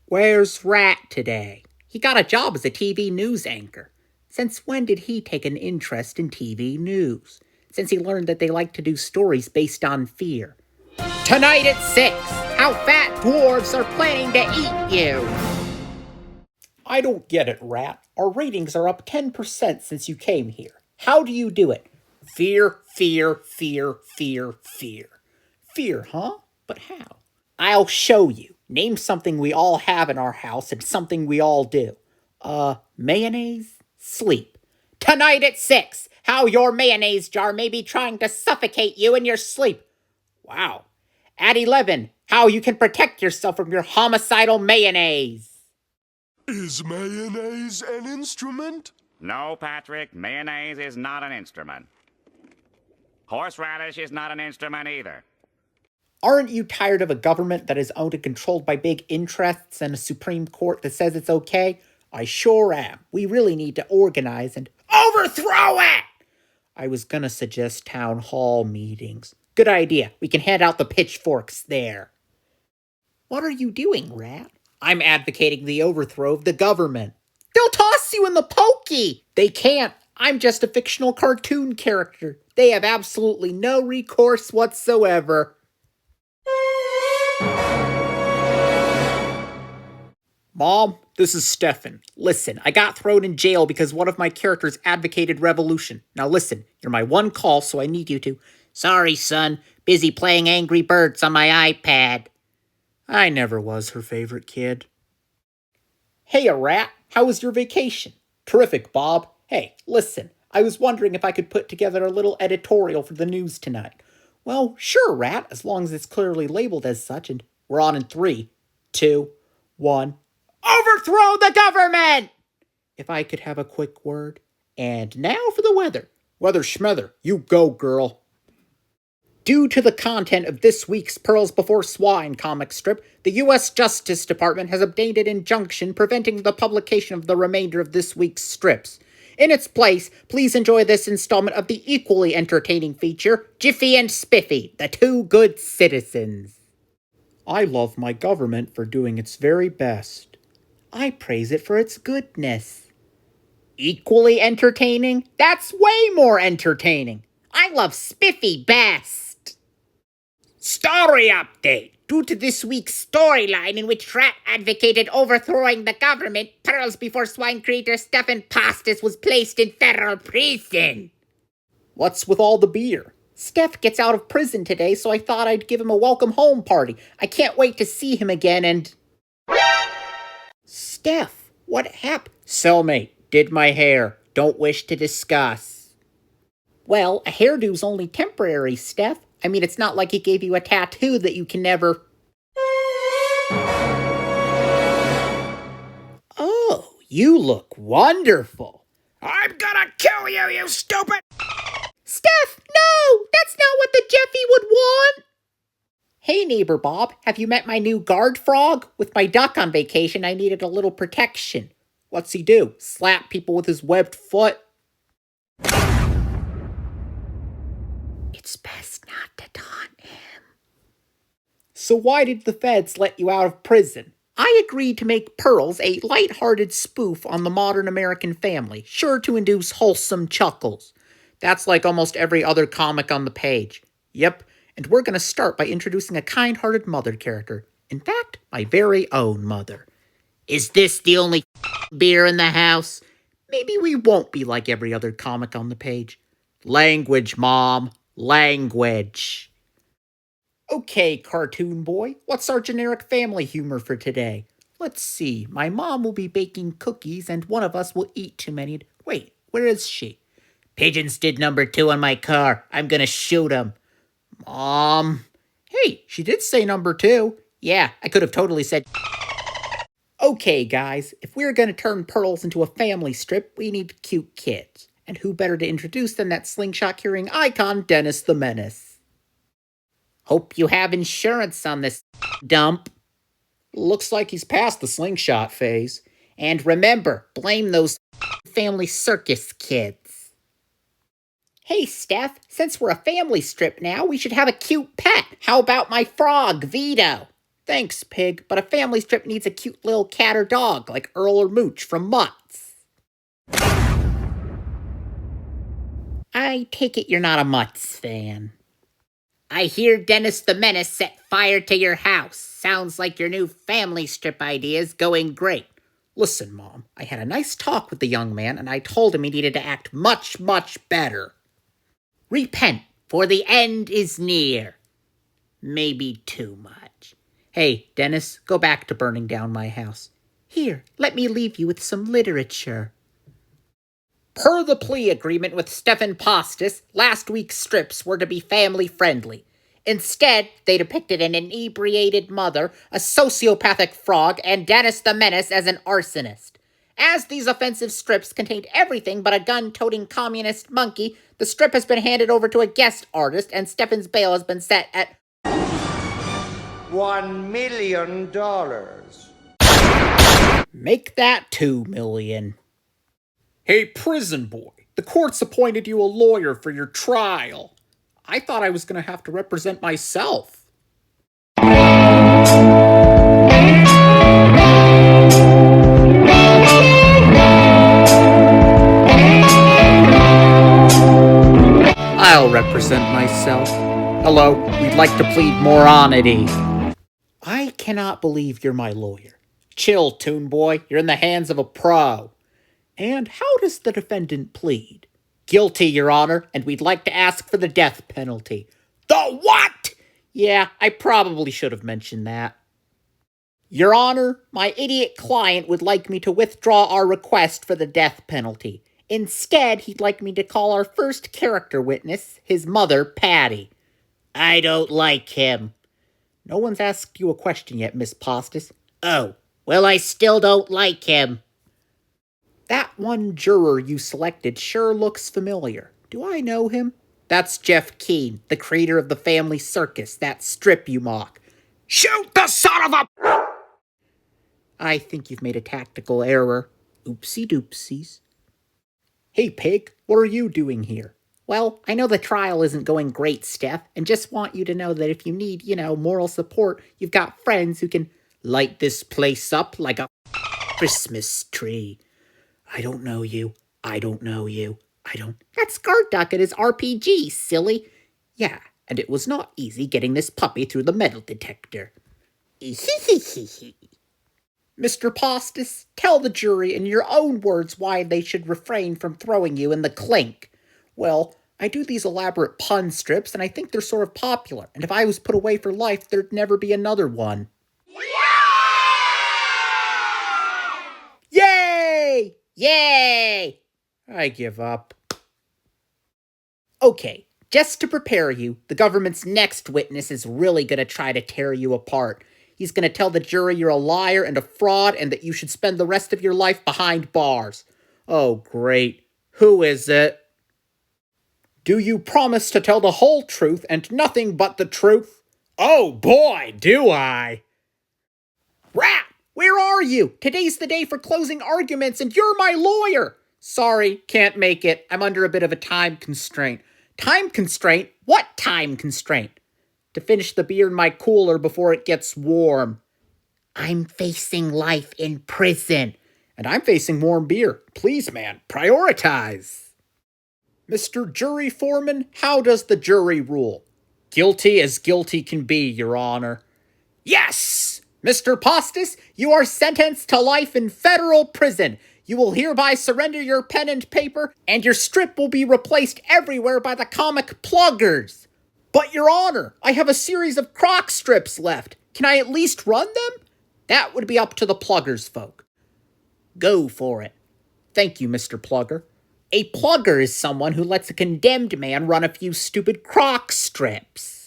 Where's Rat today? He got a job as a TV news anchor. Since when did he take an interest in TV news? Since he learned that they like to do stories based on fear. Tonight at 6, how fat dwarves are planning to eat you. I don't get it, Rat. Our ratings are up 10% since you came here. How do you do it? Fear, fear, fear, fear, fear. Fear, huh? But how? I'll show you. Name something we all have in our house and something we all do. Mayonnaise? Sleep. Tonight at 6, how your mayonnaise jar may be trying to suffocate you in your sleep. Wow. At 11, how you can protect yourself from your homicidal mayonnaise. Is mayonnaise an instrument? No, Patrick, mayonnaise is not an instrument. Horseradish is not an instrument either. Aren't you tired of a government that is owned and controlled by big interests and a Supreme Court that says it's okay? I sure am. We really need to organize and overthrow it! I was gonna suggest town hall meetings. Good idea. We can hand out the pitchforks there. What are you doing, Rat? I'm advocating the overthrow of the government. They'll toss you in the pokey! They can't. I'm just a fictional cartoon character. They have absolutely no recourse whatsoever. Mom, this is Stephan. Listen, I got thrown in jail because one of my characters advocated revolution. Now listen, you're my one call, so I need you to. Sorry, son. Busy playing Angry Birds on my iPad. I never was her favorite kid. Hey, Rat. How was your vacation? Terrific, Bob. Hey, listen. I was wondering if I could put together a little editorial for the news tonight. Well, sure, Rat, as long as it's clearly labeled as such, and we're on in 3, 2, 1. Overthrow the government! If I could have a quick word. And now for the weather. Weather schmether, you go, girl. Due to the content of this week's Pearls Before Swine comic strip, the U.S. Justice Department has obtained an injunction preventing the publication of the remainder of this week's strips. In its place, please enjoy this installment of the equally entertaining feature, Jiffy and Spiffy, the Two Good Citizens. I love my government for doing its very best. I praise it for its goodness. Equally entertaining? That's way more entertaining. I love Spiffy best. Story update. Due to this week's storyline in which Rat advocated overthrowing the government, Pearls Before Swine creator Stephan was placed in federal prison. What's with all the beer? Steph gets out of prison today, so I thought I'd give him a welcome home party. I can't wait to see him again and... Steph, what happened? Cellmate, did my hair. Don't wish to discuss. Well, a hairdo's only temporary, Steph. I mean, it's not like he gave you a tattoo that you can never... Oh, you look wonderful. I'm gonna kill you, you stupid... Steph, no! That's not what the Jeffy would want! Hey, neighbor Bob, have you met my new guard frog? With my duck on vacation, I needed a little protection. What's he do? Slap people with his webbed foot? It's best not to taunt him. So why did the feds let you out of prison? I agreed to make Pearls a light-hearted spoof on the modern American family, sure to induce wholesome chuckles. That's like almost every other comic on the page. Yep, and we're going to start by introducing a kind-hearted mother character. In fact, my very own mother. Is this the only beer in the house? Maybe we won't be like every other comic on the page. Language, Mom. Language. Okay, cartoon boy, what's our generic family humor for today? Let's see, my mom will be baking cookies and one of us will eat too many. Wait, where is she? Pigeons did number 2 on my car. I'm gonna shoot him. Mom. Hey, she did say number 2. Yeah, I could have totally said... Okay, guys, if we're gonna turn Pearls into a family strip, we need cute kids. And who better to introduce than that slingshot-carrying icon, Dennis the Menace. Hope you have insurance on this dump. Looks like he's past the slingshot phase. And remember, blame those family circus kids. Hey, Steph, since we're a family strip now, we should have a cute pet. How about my frog, Vito? Thanks, Pig, but a family strip needs a cute little cat or dog like Earl or Mooch from Mutts. I take it you're not a Mutts fan. I hear Dennis the Menace set fire to your house. Sounds like your new family strip idea is going great. Listen, Mom, I had a nice talk with the young man, and I told him he needed to act much, much better. Repent, for the end is near. Maybe too much. Hey, Dennis, go back to burning down my house. Here, let me leave you with some literature. Per the plea agreement with Stephan Postis, last week's strips were to be family-friendly. Instead, they depicted an inebriated mother, a sociopathic frog, and Dennis the Menace as an arsonist. As these offensive strips contained everything but a gun-toting communist monkey, the strip has been handed over to a guest artist, and Stephan's bail has been set at $1 million. Make that 2 million. Hey, prison boy, the court's appointed you a lawyer for your trial. I thought I was going to have to represent myself. I'll represent myself. Hello, we'd like to plead moronity. I cannot believe you're my lawyer. Chill, Toon Boy, you're in the hands of a pro. And how does the defendant plead? Guilty, Your Honor, and we'd like to ask for the death penalty. The what? Yeah, I probably should have mentioned that. Your Honor, my idiot client would like me to withdraw our request for the death penalty. Instead, he'd like me to call our first character witness, his mother, Patty. I don't like him. No one's asked you a question yet, Miss Postis. Oh, well, I still don't like him. That one juror you selected sure looks familiar. Do I know him? That's Jeff Keane, the creator of the Family Circus, that strip you mock. Shoot the son of a... I think you've made a tactical error. Oopsie doopsies. Hey, Pig, what are you doing here? Well, I know the trial isn't going great, Steph, and just want you to know that if you need, moral support, you've got friends who can light this place up like a Christmas tree. I don't know you. I don't know you. That's Garduck at his RPG, silly. Yeah, and it was not easy getting this puppy through the metal detector. Mr. Postis, tell the jury in your own words why they should refrain from throwing you in the clink. Well, I do these elaborate pun strips, and I think they're sort of popular, and if I was put away for life, there'd never be another one. Yay! Yay! I give up. Okay, just to prepare you, the government's next witness is really going to try to tear you apart. He's going to tell the jury you're a liar and a fraud and that you should spend the rest of your life behind bars. Oh, great. Who is it? Do you promise to tell the whole truth and nothing but the truth? Oh boy, do I. Rat! Where are you? Today's the day for closing arguments, and you're my lawyer! Sorry, can't make it. I'm under a bit of a time constraint. Time constraint? What time constraint? To finish the beer in my cooler before it gets warm. I'm facing life in prison. And I'm facing warm beer. Please, man, prioritize. Mr. Jury Foreman, how does the jury rule? Guilty as guilty can be, Your Honor. Yes! Mr. Postis, you are sentenced to life in federal prison. You will hereby surrender your pen and paper, and your strip will be replaced everywhere by the comic pluggers. But, Your Honor, I have a series of croc strips left. Can I at least run them? That would be up to the pluggers folk. Go for it. Thank you, Mr. Plugger. A plugger is someone who lets a condemned man run a few stupid croc strips.